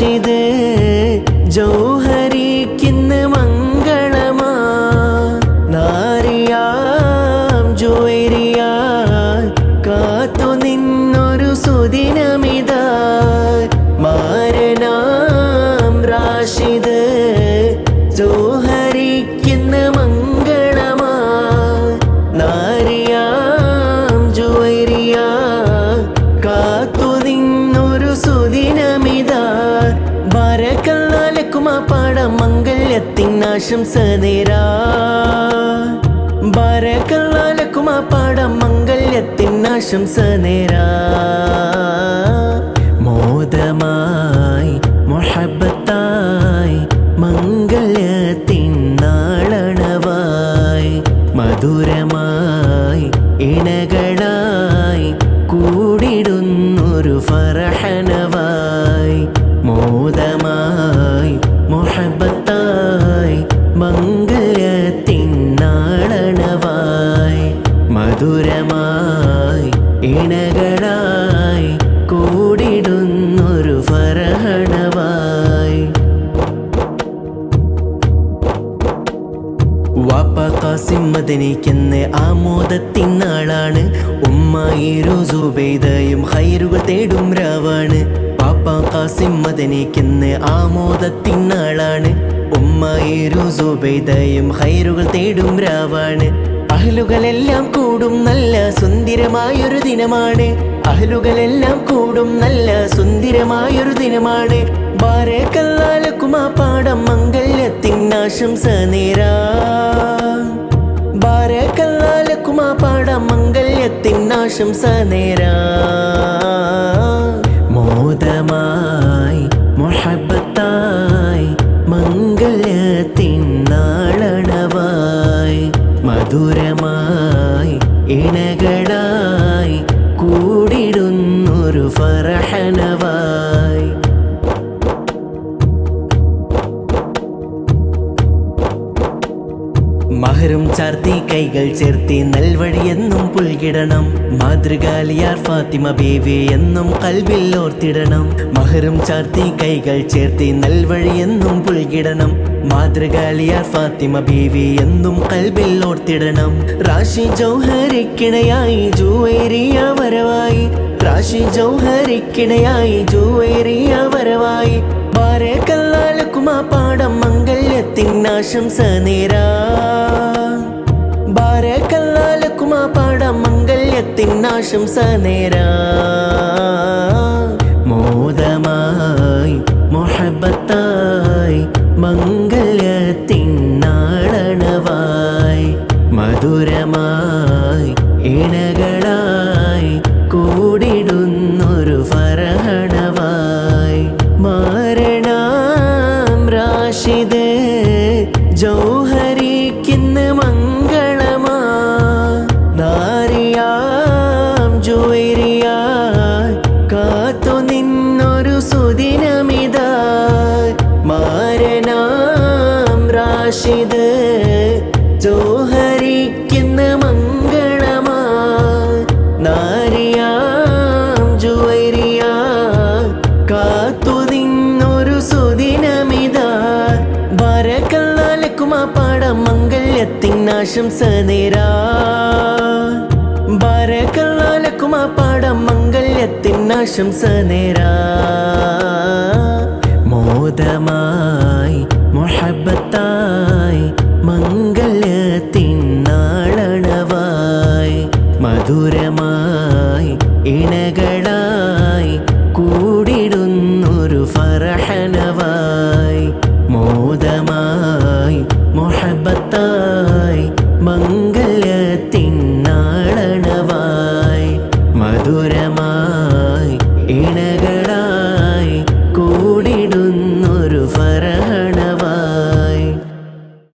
റാഷിദ് ജൗഹരിക്കിന്ന് മംഗളമാ നാരിയാം ജുവൈരിയ കാത്തു നിന്നൊരു സുദിനമിതാ മാരനാം റാഷിദ് ജൗഹരിക്കിന്ന് മംഗളമാ നാരിയാം ജുവൈരിയ കാത്തു നിന്നൊരു സുദിനമിതാ ബാരക്കല്ലാലക്കുമാ പാടം മംഗല്യത്തിനാശംസ നേരാ ബാരക്കല്ലാലക്കുമാ പാടം മംഗല്യത്തിനാശംസ നേരാ മോദമായി മുഹബ്ബത്തായി മംഗല്യത്തിൻ നാളണവായി മധുരമായി ഇണകളായി കൂടിടുന്നൊരു ഫറഹനവായി മോദമായി മുഹബ്ബത്തായി മംഗല്യത്തിൻ നാളണവായി മധുരമായി ഇണകളായി കൂടിടുന്നൊരു ഫറഹനവായി വാപ്പ ഖാസിം മദനിക്കെന്ന് ആമോദത്തിൻ നാളാണ് ഉമ്മയിരു സുബൈദയും ഖൈറുകൾ തേടും രാവാണ് വാപ്പ ഖാസിം മദനിക്കെന്ന് ആമോദത്തിൻ നാളാണ് ഉമ്മയിരു സുബൈദയും ഖൈറുകൾ തേടും രാവാണ് അഹ്ലുകളെല്ലാം കൂടും നല്ല സുന്ദരമായൊരു ദിനമാണ് അഹ്ലുകളെല്ലാം കൂടും നല്ല സുന്ദരമായൊരു ദിനമാണ് ബാരക്കല്ലാലക്കുമാ പാടം മംഗല്യത്തിനാശംസ നേരാ ബാരക്കല്ലാലക്കുമാ പാടം മംഗല്യത്തിനാശംസ നേരാ മോദമായി മുഹബ്ബത്തായി മംഗല്യത്തിൻ നാളണവായി മധുരമായി ഇണകളായി കൂടിടുന്നൊരു ഫറഹനവായി മഹറും ചാർത്തി കൈകൾ ചേർത്തി നൽവഴിയെന്നും പുൽകിടണം മാതൃകാലിയാർ ഫാത്തിമ ബീവി എന്നും കൽബിൽ ഓർത്തിടണം മഹറും ചാർത്തി കൈകൾ ചേർത്തി നൽവഴിയെന്നും പുൽകിടണം മാതൃകാലിയാർ ഫാത്തിമ ബീവി എന്നും കൽബിൽ ഓർത്തിടണം റാഷി ജൗഹരിക്കിണയായി ജുവൈരിയ വരവായി റാഷി ജൗഹരിക്കിണയായി ജുവൈരിയ വരവായി ബാരക്കല്ലാലക്കുമാ പാടം മംഗല്യത്തിനാശംസ നേരാ ബാരക്കല്ലാലക്കുമാ പാടം മംഗല്യത്തിനാശംസ നേരാ മോദമായി മുഹബ്ബത്തായി മംഗല്യത്തിൻ നാളണവായി മധുരമായി ഇണകളായി കൂടിടുന്നൊരു ഫറഹനവായി മാരണാം റാഷിദ് ജൗഹരിക്കിന്ന് മംഗളമാ നാരിയാം ജുവൈരിയ കാത്തു നിന്നൊരു സുദിനമിതാ മാരനാം റാഷിദ് ജൗഹരിക്കിന്ന് മംഗളമാ നാരിയാം ജുവൈരിയ കാത്തു നിന്നൊരു സുദിനമിതാ ബാരക്കല്ലാലക്കുമാ പാടം മംഗല്യത്തിനാശംസ നേരാ ബാരക്കല്ലാലക്കുമാ പാടം മംഗല്യത്തിനാശംസ നേരാ മോദമായി മുഹബ്ബത്തായി മംഗല്യത്തിൻ നാളണവായി മധുരമായി ഇണകളായി കൂടിടുന്നൊരു ഫറഹനവായി മോദമായി മുഹബ്ബത്തായി